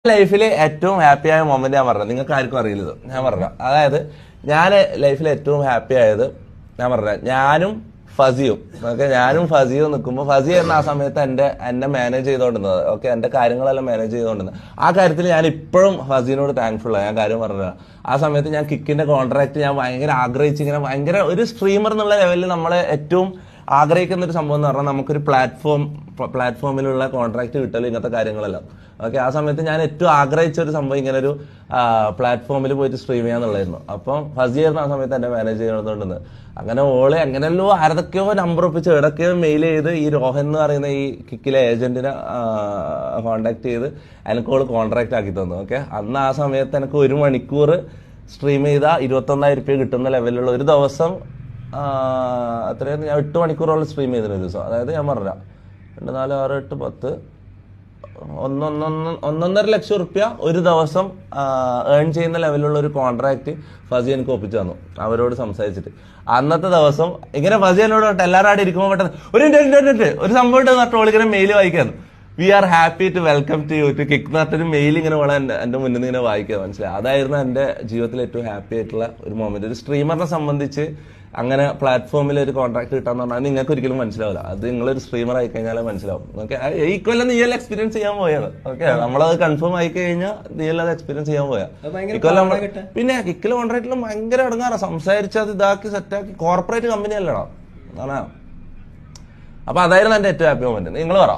ലൈഫിൽ ഏറ്റവും ഹാപ്പി ആയ മൊമെന്റ് ഞാൻ പറഞ്ഞത് നിങ്ങൾക്ക് ആർക്കും അറിയില്ലത് ഞാൻ പറഞ്ഞു. അതായത് ഞാൻ ലൈഫിൽ ഏറ്റവും ഹാപ്പി ആയത് ഞാൻ പറഞ്ഞ ഞാനും ഫസിയും നിൽക്കുമ്പോൾ ഫസി എന്ന ആ സമയത്ത് എന്നെ മാനേജ് ചെയ്തുകൊണ്ടിരുന്നത്. ഓക്കെ, എന്റെ കാര്യങ്ങളെല്ലാം മാനേജ് ചെയ്തുകൊണ്ടിരുന്നത്. ആ കാര്യത്തിൽ ഞാൻ ഇപ്പോഴും ഫസിനോട് താങ്ക്ഫുൾ ആണ്. ഞാൻ കാര്യം പറഞ്ഞത് ആ സമയത്ത് ഞാൻ കിക്കിന്റെ കോൺട്രാക്ട് ഞാൻ ഭയങ്കര ആഗ്രഹിച്ച് ഇങ്ങനെ ഭയങ്കര ഒരു സ്ട്രീമർ എന്നുള്ള ലെവലിൽ നമ്മളെ ഏറ്റവും ആഗ്രഹിക്കുന്ന ഒരു സംഭവം എന്ന് പറഞ്ഞാൽ നമുക്കൊരു പ്ലാറ്റ്ഫോമിലുള്ള കോൺട്രാക്ട് കിട്ടലും ഇങ്ങനത്തെ കാര്യങ്ങളെല്ലാം. ഓക്കെ, ആ സമയത്ത് ഞാൻ ഏറ്റവും ആഗ്രഹിച്ച ഒരു സംഭവം ഇങ്ങനെ ഒരു പ്ലാറ്റ്ഫോമിൽ പോയിട്ട് സ്ട്രീം ചെയ്യാന്നുള്ളായിരുന്നു. അപ്പം ഫസിയായിരുന്നു ആ സമയത്ത് എന്റെ മാനേജ് ചെയ്യണമെന്നുണ്ടെന്ന്. അങ്ങനെ എങ്ങനെയല്ലോ ആരതൊക്കെയോ നമ്പർ ഒപ്പിച്ച് എവിടൊക്കെയോ മെയിൽ ചെയ്ത് ഈ രോഹൻ എന്ന് പറയുന്ന ഈ കിക്കിലെ ഏജന്റിനെ കോൺടാക്ട് ചെയ്ത് എനിക്ക് കോൺട്രാക്ട് ആക്കി തന്നു. ഓക്കെ, അന്ന് ആ സമയത്ത് എനിക്ക് 1 മണിക്കൂർ സ്ട്രീം ചെയ്താൽ 21,000 രൂപ കിട്ടുന്ന ലെവലിലുള്ള ഒരു ദിവസം അത്രയും ഞാൻ 8 മണിക്കൂറോളം സ്ട്രീം ചെയ്തിരുന്ന ഒരു ദിവസം. അതായത് ഞാൻ പറഞ്ഞ 2, 4, 6, 8, 10 1.5 ലക്ഷം റുപ്യ ഒരു ദിവസം ഏൺ ചെയ്യുന്ന ലെവലിലുള്ള ഒരു കോൺട്രാക്ട് ഫസി എനിക്ക് ഒപ്പിച്ചു തന്നു അവരോട് സംസാരിച്ചിട്ട്. അന്നത്തെ ദിവസം ഇങ്ങനെ ഫസി എന്നോട് എല്ലാവരും അവിടെ ഇരിക്കുമ്പോൾ പെട്ടെന്ന് ഒരു സംഭവം നട്ടോൾ ഇങ്ങനെ മെയിൽ വായിക്കാന്ന്, we are happy to welcome to you to kick നട്ടൊരു മെയിൽ ഇങ്ങനെ വേണം എന്റെ മുന്നിൽ നിന്ന് ഇങ്ങനെ വായിക്കുക. മനസ്സിലായി, അതായിരുന്നു എന്റെ ജീവിതത്തിൽ ഏറ്റവും ഹാപ്പി ആയിട്ടുള്ള ഒരു മൊമെന്റ്. ഒരു സ്ട്രീമറിനെ സംബന്ധിച്ച് അങ്ങനെ പ്ലാറ്റ്ഫോമിൽ ഒരു കോൺട്രാക്ട് കിട്ടാന്ന് പറഞ്ഞാൽ നിങ്ങൾക്ക് ഒരിക്കലും മനസ്സിലാവില്ല. അത് നിങ്ങളൊരു സ്ട്രീമർ ആയി കഴിഞ്ഞാലേ മനസ്സിലാവും. ഓക്കെ, ഈ കൊല്ലം നീയെല്ലാം എക്സ്പീരിയൻസ് ചെയ്യാൻ പോയത്. ഓക്കെ, നമ്മളത് കൺഫേം ആയി കഴിഞ്ഞാൽ നീയെല്ലാം അത് എക്സ്പീരിയൻസ് ചെയ്യാൻ പോയാ. ഇക്കൊല്ലം പിന്നെ കിക്കിലെ കോൺട്രാക്റ്റിലും ഭയങ്കര ഇടങ്ങാറാ. സംസാരിച്ചത് ഇതാക്കി സെറ്റാക്കി കോർപ്പറേറ്റ് കമ്പനി അല്ലടാ. അപ്പൊ അതായിരുന്നു എന്റെ ഏറ്റവും ഹാപ്പി മൊമെന്റ്. നിങ്ങൾ പറ.